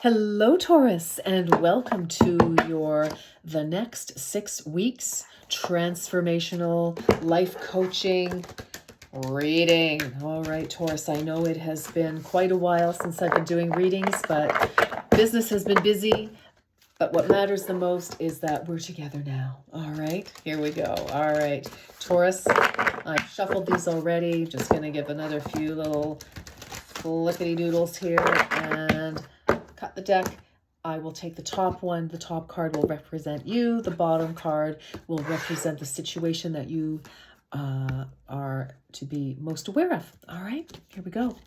Hello, Taurus, and welcome to the next 6 weeks transformational life coaching reading. All right, Taurus, I know it has been quite a while since I've been doing readings, but business has been busy. But what matters the most is that we're together now. All right, here we go. All right, Taurus, I've shuffled these already. Just going to give another few little flippity doodles here and cut the deck. I will take the top one. The top card will represent you. The bottom card will represent the situation that you are to be most aware of. All right, here we go.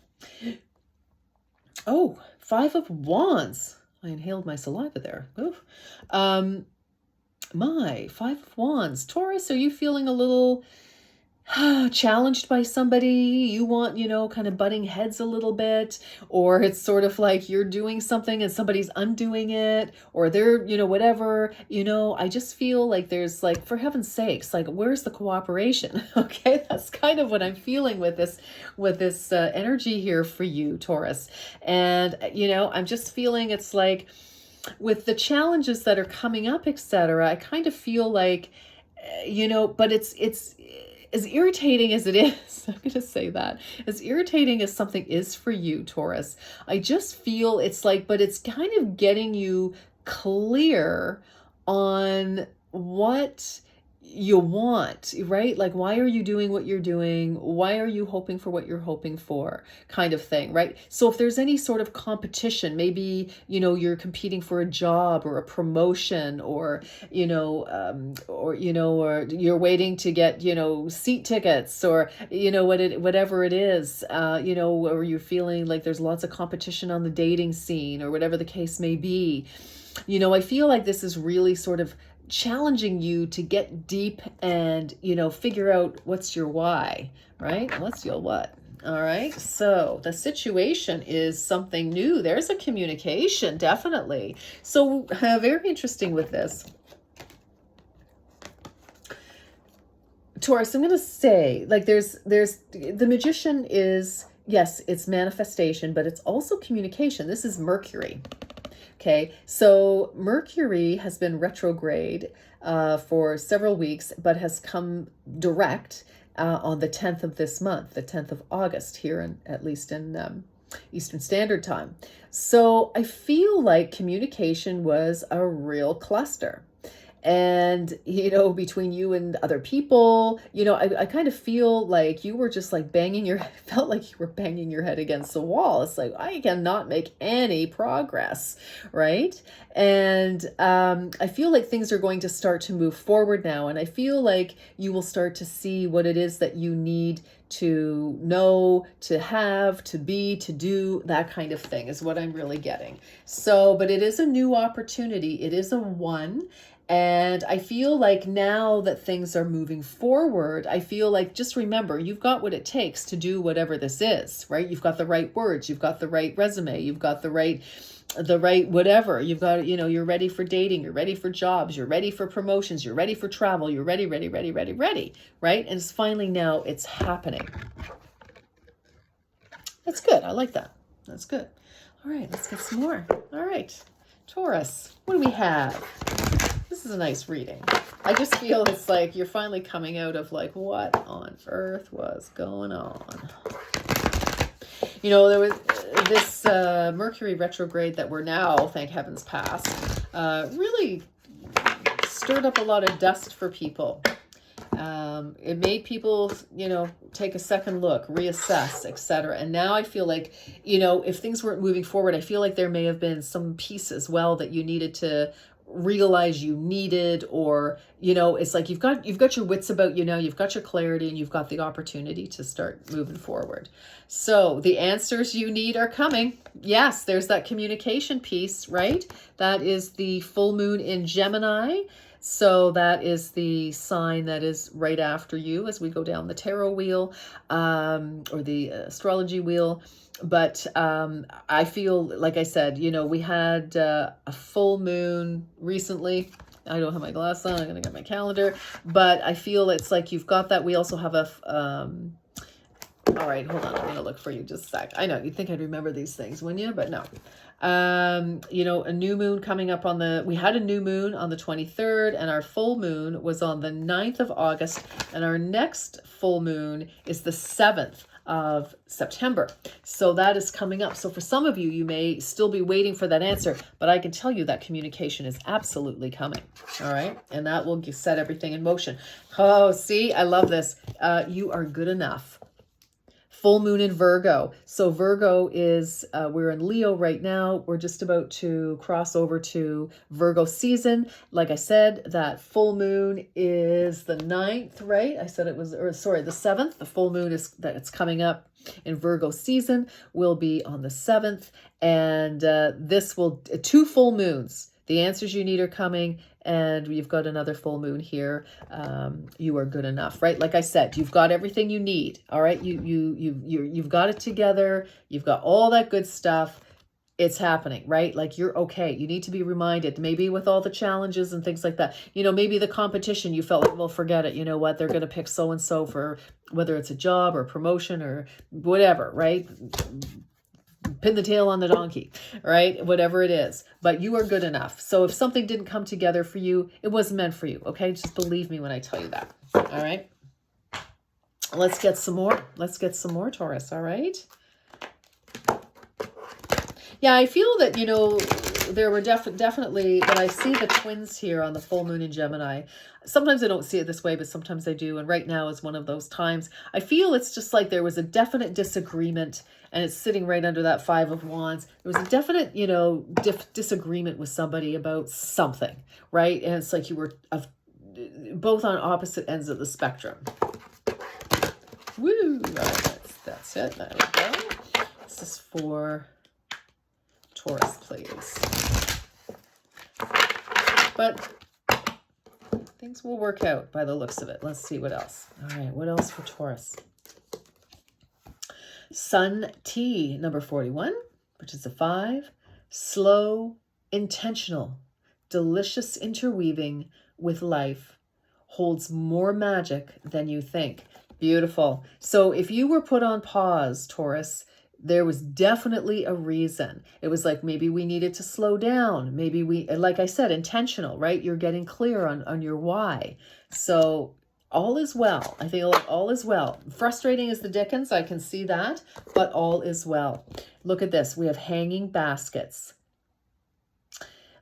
Oh, 5 of Wands. I inhaled my saliva there. Oof. My 5 of Wands. Taurus, are you feeling a little challenged by somebody? You want, kind of butting heads a little bit, or it's sort of like you're doing something and somebody's undoing it, or they're, whatever, I just feel like there's like, for heaven's sakes, like, where's the cooperation? Okay. That's kind of what I'm feeling with this energy here for you, Taurus. And, I'm just feeling it's like with the challenges that are coming up, etc. I kind of feel like, but it's as irritating as it is, I'm going to say that, as irritating as something is for you, Taurus, I just feel it's like, but it's kind of getting you clear on what you want, right? Like, why are you doing what you're doing? Why are you hoping for what you're hoping for, kind of thing, right? So if there's any sort of competition, maybe, you're competing for a job or a promotion, or, or you're waiting to get, seat tickets, or, whatever it is, or you're feeling like there's lots of competition on the dating scene, or whatever the case may be. I feel like this is really sort of challenging you to get deep and, figure out what's your why, right? What's your what? All right. So the situation is something new. There's a communication, definitely. So very interesting with this. Taurus, I'm going to say, like, there's the Magician is, yes, it's manifestation, but it's also communication. This is Mercury. Okay, so Mercury has been retrograde for several weeks, but has come direct on the 10th of this month, the 10th of August, here, at least in Eastern Standard Time. So I feel like communication was a real cluster. And, between you and other people, I kind of feel like you were just like felt like you were banging your head against the wall. It's like, I cannot make any progress, right? And I feel like things are going to start to move forward now. And I feel like you will start to see what it is that you need to know, to have, to be, to do, that kind of thing is what I'm really getting. So, but it is a new opportunity. It is a one. And I feel like now that things are moving forward, I feel like, just remember, you've got what it takes to do whatever this is, right? You've got the right words, you've got the right resume, you've got the right whatever. You've got, you're ready for dating, you're ready for jobs, you're ready for promotions, you're ready for travel, you're ready, right? And it's finally now it's happening. That's good. I like that. That's good. All right, let's get some more. All right, Taurus, what do we have? This is a nice reading. I just feel it's like you're finally coming out of like, what on earth was going on? There was this Mercury retrograde that we're now, thank heavens, past, really stirred up a lot of dust for people. It made people, take a second look, reassess, etc. And now I feel like, if things weren't moving forward, I feel like there may have been some piece as well that you needed to realize you needed, or it's like you've got your wits about you now, you've got your clarity, and you've got the opportunity to start moving forward. So the answers you need are coming. Yes, there's that communication piece, right? That is the full moon in Gemini. So that is the sign that is right after you as we go down the tarot wheel, or the astrology wheel. But I feel, like I said, we had a full moon recently. I don't have my glasses on. I'm going to get my calendar. But I feel it's like you've got that. We also have All right, hold on. I'm going to look for you just a sec. I know you'd think I'd remember these things, wouldn't you? But no. A new moon coming up we had a new moon on the 23rd, and our full moon was on the 9th of August, and our next full moon is the 7th of September. So that is coming up. So for some of you, you may still be waiting for that answer, but I can tell you that communication is absolutely coming. All right. And that will set everything in motion. Oh, see, I love this. You are good enough. Full moon in Virgo. So Virgo is, we're in Leo right now. We're just about to cross over to Virgo season. Like I said, that full moon is the 9th, right? I said it was, or sorry, the 7th. The full moon it's coming up in Virgo season will be on the 7th. And this will, 2 full moons. The answers you need are coming, and you've got another full moon here. You are good enough, right? Like I said, you've got everything you need. All right, you've got it together. You've got all that good stuff. It's happening, right? Like you're okay. You need to be reminded, maybe with all the challenges and things like that. Maybe the competition, you felt like, well, forget it. You know what? They're going to pick so and so for whether it's a job or promotion or whatever, right? Pin the tail on the donkey, right? Whatever it is, but you are good enough. So if something didn't come together for you, it wasn't meant for you. Okay. Just believe me when I tell you that. All right. Let's get some more. Let's get some more, Taurus. All right. Yeah. I feel that, there were definitely, when I see the twins here on the full moon in Gemini, sometimes I don't see it this way, but sometimes I do. And right now is one of those times. I feel it's just like there was a definite disagreement, and it's sitting right under that 5 of Wands. There was a definite, disagreement with somebody about something, right? And it's like you were both on opposite ends of the spectrum. Woo! All right, that's it. There we go. This is for Taurus, please. But things will work out by the looks of it. Let's see what else. All right, what else for Taurus? Sun T, number 41, which is a 5. Slow, intentional, delicious interweaving with life holds more magic than you think. Beautiful. So if you were put on pause, Taurus, there was definitely a reason. It was like maybe we needed to slow down. Maybe like I said, intentional, right? You're getting clear on your why. So all is well. I feel like all is well. Frustrating as the dickens, I can see that, but all is well. Look at this. We have hanging baskets.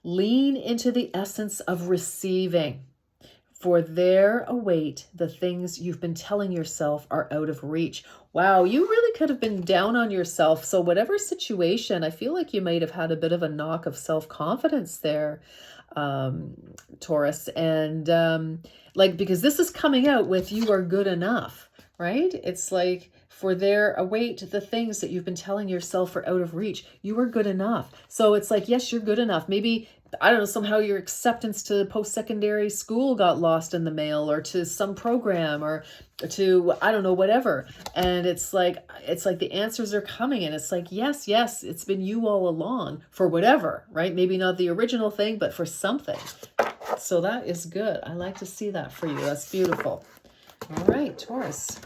Lean into the essence of receiving. For there await the things you've been telling yourself are out of reach. Wow, you really could have been down on yourself. So whatever situation, I feel like you might have had a bit of a knock of self-confidence there, Taurus. And because this is coming out with you are good enough, right? It's like, for there await the things that you've been telling yourself are out of reach. You are good enough. So it's like, yes, you're good enough. Maybe, I don't know, somehow your acceptance to post-secondary school got lost in the mail, or to some program, or to, I don't know, whatever. And it's like the answers are coming, and it's like, yes, it's been you all along for whatever, right? Maybe not the original thing, but for something. So that is good. I like to see that for you. That's beautiful. All right, Taurus.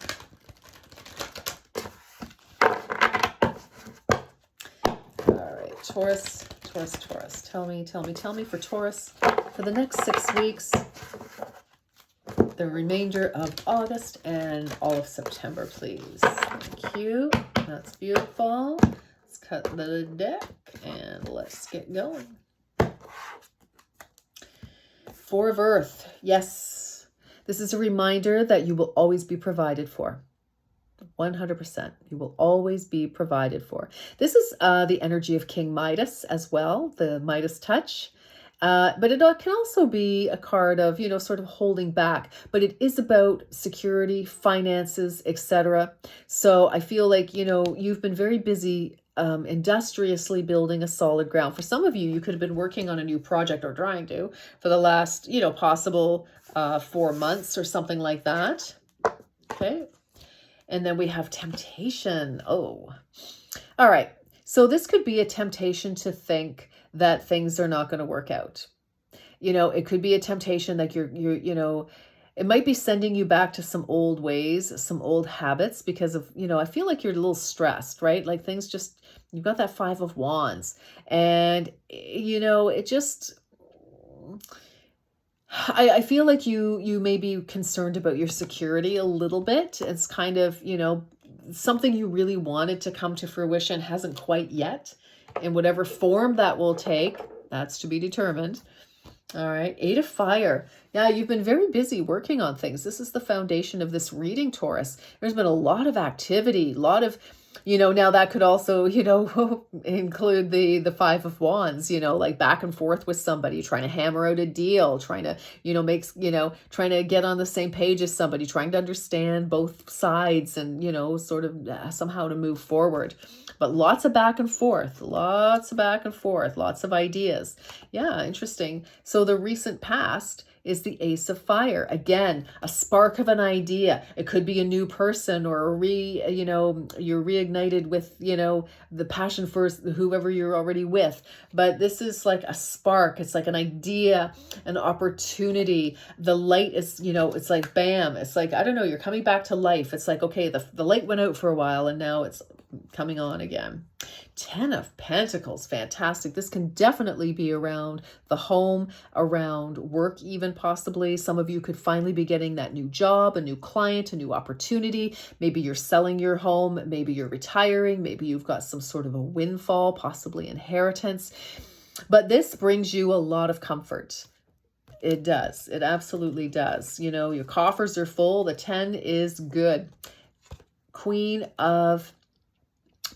Taurus. Tell me for Taurus for the next 6 weeks, the remainder of August and all of September, please. Thank you. That's beautiful. Let's cut the deck and let's get going. 4 of Earth. Yes. This is a reminder that you will always be provided for. 100%. You will always be provided for. This is the energy of King Midas as well, the Midas touch. But it can also be a card of, sort of holding back. But it is about security, finances, etc. So I feel like, you've been very busy industriously building a solid ground. For some of you, you could have been working on a new project, or trying to, for the last, possible 4 months or something like that. Okay. And then we have temptation. Oh, all right. So this could be a temptation to think that things are not going to work out. It could be a temptation that you're It might be sending you back to some old ways, some old habits because of, I feel like you're a little stressed, right? Like things just, you've got that Five of Wands and, it just, I feel like you may be concerned about your security a little bit. It's kind of, something you really wanted to come to fruition hasn't quite yet. In whatever form that will take, that's to be determined. All right. Eight of Fire. Yeah, you've been very busy working on things. This is the foundation of this reading, Taurus. There's been a lot of activity, a lot of, now that could also, include the Five of Wands, like back and forth with somebody, trying to hammer out a deal, trying to, trying to get on the same page as somebody, trying to understand both sides and, sort of somehow to move forward. But lots of back and forth, lots of ideas. Yeah, interesting. So the recent past is the Ace of Fire. Again, a spark of an idea. It could be a new person or you're reignited with, the passion for whoever you're already with. But this is like a spark. It's like an idea, an opportunity. The light is, it's like, bam. It's like, I don't know, you're coming back to life. It's like, okay, the light went out for a while and now it's coming on again. 10 of Pentacles, fantastic. This can definitely be around the home, around work even possibly. Some of you could finally be getting that new job, a new client, a new opportunity. Maybe you're selling your home, maybe you're retiring, maybe you've got some sort of a windfall, possibly inheritance. But this brings you a lot of comfort. It does. It absolutely does. Your coffers are full. The 10 is good. Queen of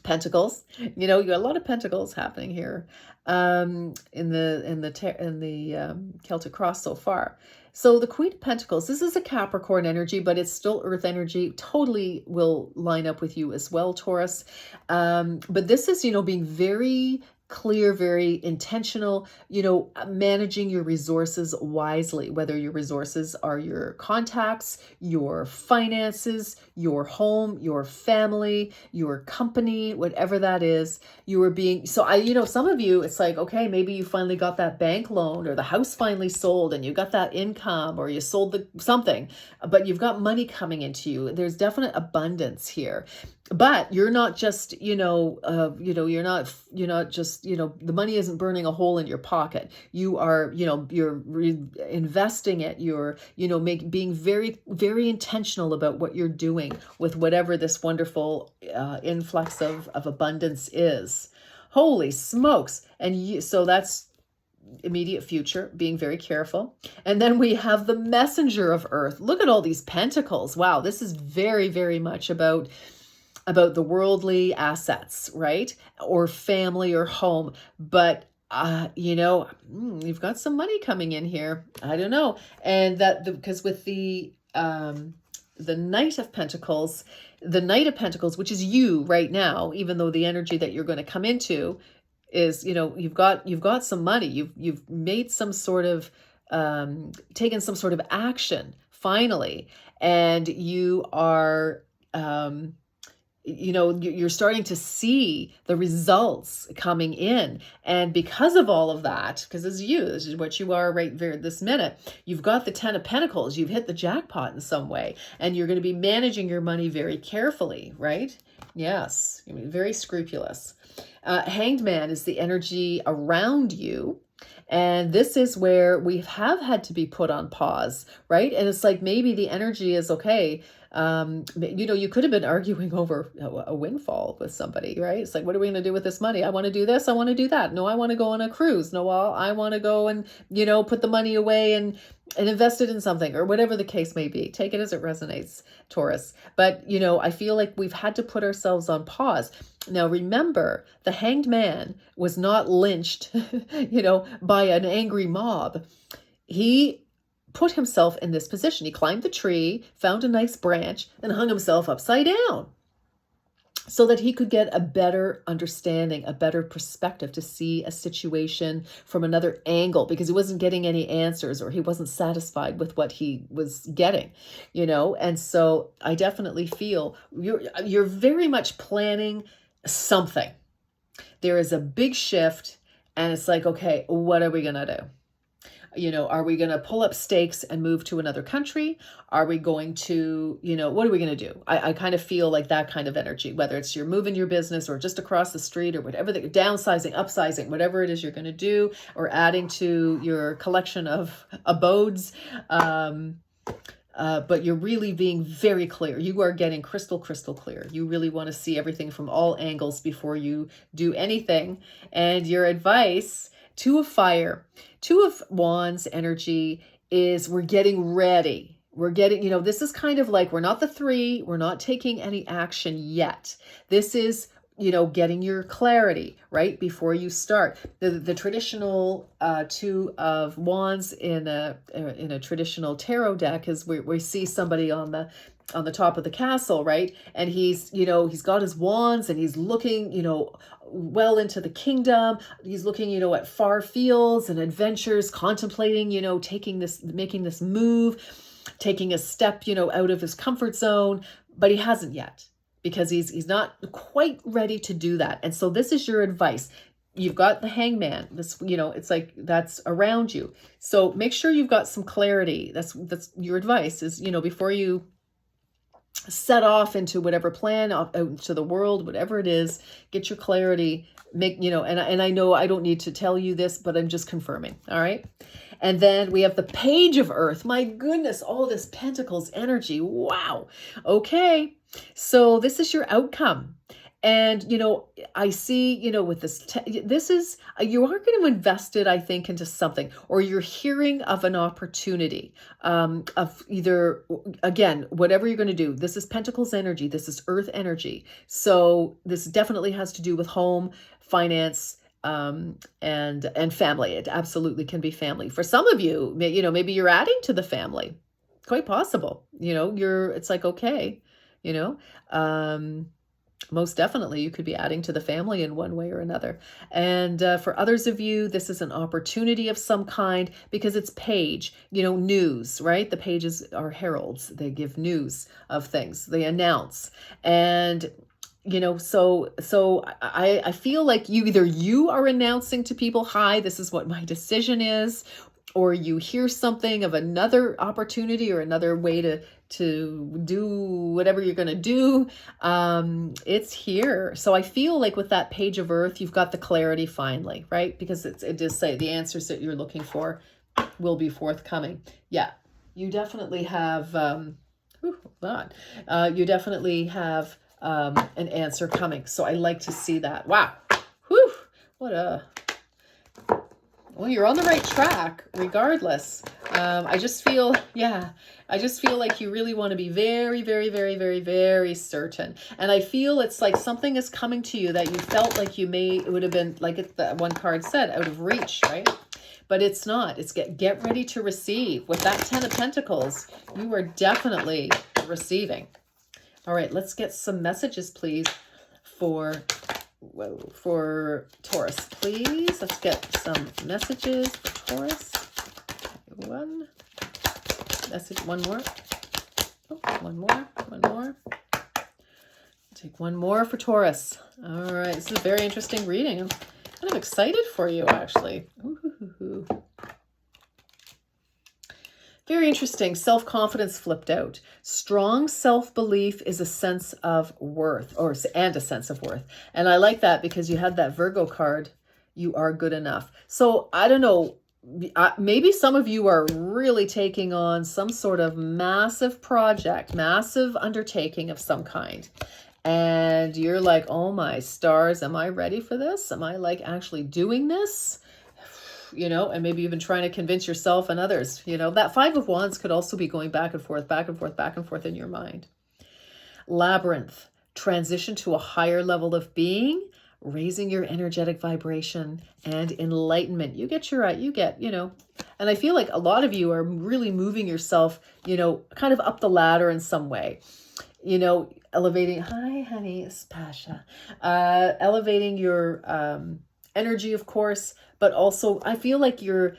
Pentacles, you got a lot of pentacles happening here in the Celtic cross so far. So the Queen of Pentacles, this is a Capricorn energy, but it's still Earth energy. Totally will line up with you as well, Taurus. But this is, being very clear, very intentional, managing your resources wisely, whether your resources are your contacts, your finances, your home, your family, your company, whatever that is, you are being, so some of you, it's like, okay, maybe you finally got that bank loan or the house finally sold and you got that income or you sold something, but you've got money coming into you. There's definite abundance here. But you're not just, you're not just, the money isn't burning a hole in your pocket. You are, you're investing it. You're, being very, very intentional about what you're doing with whatever this wonderful influx of abundance is. Holy smokes. And so that's immediate future, being very careful. And then we have the Messenger of Earth. Look at all these pentacles. Wow, this is very, very much about the worldly assets, right? Or family or home. But, you've got some money coming in here. I don't know. And because with the Knight of Pentacles, which is you right now, even though the energy that you're going to come into is, you've got some money. You've made some sort of, taken some sort of action finally. And you are, you're starting to see the results coming in. And because of all of that, because this is what you are right this minute, you've got the 10 of Pentacles, you've hit the jackpot in some way, and you're going to be managing your money very carefully, right? Yes, very scrupulous. Hanged Man is the energy around you. And this is where we have had to be put on pause, right? And it's like, maybe the energy is okay. You could have been arguing over a windfall with somebody, right? It's like, what are we going to do with this money? I want to do this. I want to do that. No, I want to go on a cruise. No, well, I want to go and, put the money away and invest it in something, or whatever the case may be. Take it as it resonates, Taurus. But, I feel like we've had to put ourselves on pause. Now, remember, the Hanged Man was not lynched, by an angry mob. He put himself in this position. He climbed the tree, found a nice branch, and hung himself upside down so that he could get a better understanding, a better perspective to see a situation from another angle, because he wasn't getting any answers, or he wasn't satisfied with what he was getting, And so I definitely feel you're very much planning something. There is a big shift, and it's like, okay, what are we going to do? Are we going to pull up stakes and move to another country? Are we going to, what are we going to do? I kind of feel like that kind of energy, whether it's you're moving your business or just across the street or whatever, downsizing, upsizing, whatever it is you're going to do, or adding to your collection of abodes. But you're really being very clear. You are getting crystal clear. You really want to see everything from all angles before you do anything. And your advice, Two of Fire, Two of Wands energy is we're getting ready. We're getting, this is kind of like, we're not the Three. We're not taking any action yet. This is, getting your clarity right before you start. The traditional Two of Wands in a traditional tarot deck is we see somebody on the top of the castle, right? And he's got his wands and he's looking, well into the kingdom. He's looking, at far fields and adventures, contemplating, making this move, taking a step, out of his comfort zone, but he hasn't yet, because he's not quite ready to do that. And so this is your advice. You've got the Hangman. This, it's like that's around you. So make sure you've got some clarity. That's your advice is, before you set off into whatever plan, out into the world, whatever it is, get your clarity. Make, and I know I don't need to tell you this, but I'm just confirming. All right. And then we have the Page of Earth. My goodness, all this Pentacles energy. Wow. Okay. So this is your outcome. And, I see, with this is, you are going to invest it, I think, into something, or you're hearing of an opportunity of either, again, whatever you're going to do. This is Pentacles energy. This is Earth energy. So this definitely has to do with home, finance, and family. It absolutely can be family. For some of you, maybe you're adding to the family. Quite possible. It's like, okay, most definitely you could be adding to the family in one way or another. And for others of you, this is an opportunity of some kind, because it's page, news, right? The pages are heralds. They give news of things. They announce. And so I feel like you are announcing to people, hi, this is what my decision is, or you hear something of another opportunity or another way to do whatever you're going to do. It's here. So I feel like with that Page of Earth, you've got the clarity finally, right? Because it does say the answers that you're looking for will be forthcoming. Yeah, you definitely have, you definitely have an answer coming. So I like to see that. Wow. Whew. Well, you're on the right track regardless. I just feel like you really want to be very, very, very, very, very certain. And I feel it's like something is coming to you that you felt like it would have been, like that one card said, out of reach, right? But it's not. It's get ready to receive. With that 10 of Pentacles, you are definitely receiving. All right, let's get some messages, please, for Taurus, please. Let's get some messages for Taurus. One message, one more. Oh, one more. Take one more for Taurus. All right, this is a very interesting reading. I'm kind of excited for you, actually. Ooh. Very interesting. Self-confidence flipped out. Strong self-belief is a sense of worth, and a sense of worth. And I like that because you had that Virgo card. You are good enough. So I don't know. Maybe some of you are really taking on some sort of massive project, massive undertaking of some kind. And you're like, oh my stars, am I ready for this? Am I like actually doing this? And maybe you've been trying to convince yourself and others, that Five of Wands could also be going back and forth in your mind. Labyrinth, transition to a higher level of being, raising your energetic vibration, and enlightenment. You get, and I feel like a lot of you are really moving yourself, kind of up the ladder in some way, elevating, hi honey, it's Pasha, elevating your, energy, of course, but also I feel like you're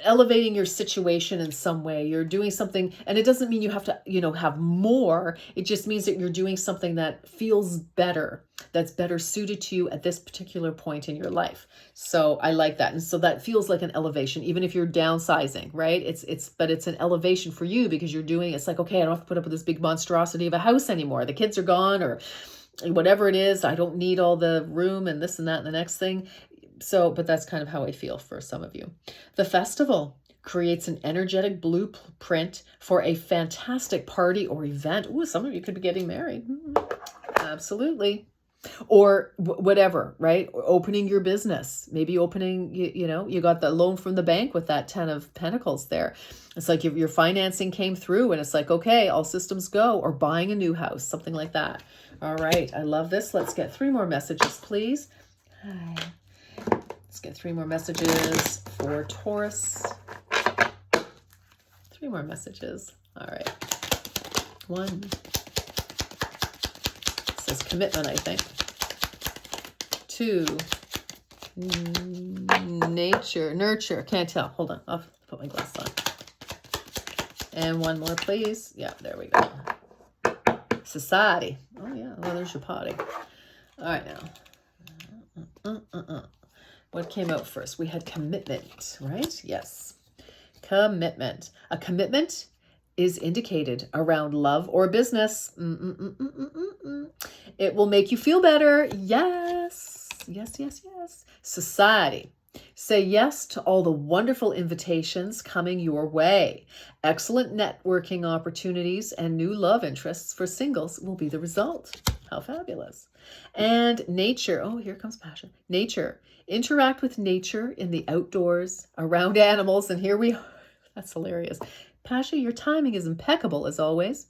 elevating your situation in some way. You're doing something, and it doesn't mean you have to, have more. It just means that you're doing something that feels better, that's better suited to you at this particular point in your life. So I like that. And so that feels like an elevation, even if you're downsizing, right? But it's an elevation for you because it's like, okay, I don't have to put up with this big monstrosity of a house anymore. The kids are gone, or whatever it is. I don't need all the room and this and that and the next thing. So, but that's kind of how I feel for some of you. The festival creates an energetic blueprint for a fantastic party or event. Ooh, some of you could be getting married. Absolutely. Or whatever, right? Or opening your business, maybe opening, you got the loan from the bank with that 10 of Pentacles there. It's like your financing came through and it's like, okay, all systems go, or buying a new house, something like that. All right. I love this. Let's get 3 more messages, please. Hi. Let's get 3 more messages for Taurus. 3 more messages. All right. 1. It says commitment, I think. 2. Nurture. Can't tell. Hold on. I'll put my glasses on. And 1 more, please. Yeah, there we go. Society. Oh, yeah. Well, there's your potty. All right, now. What came out first? We had commitment, right? Yes. Commitment. A commitment is indicated around love or business. It will make you feel better. Yes. Yes, yes, yes. Society. Say yes to all the wonderful invitations coming your way. Excellent networking opportunities and new love interests for singles will be the result. How fabulous. And nature. Oh, here comes passion. Nature. Interact with nature in the outdoors, around animals. And here we are. That's hilarious. Pasha, your timing is impeccable as always.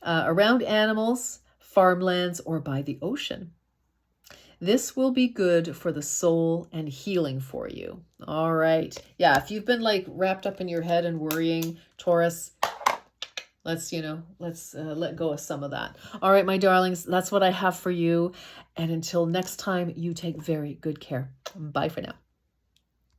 Around animals, farmlands, or by the ocean. This will be good for the soul and healing for you. All right. Yeah, if you've been like wrapped up in your head and worrying, Taurus, let's let go of some of that. All right, my darlings, that's what I have for you. And until next time, you take very good care. Bye for now.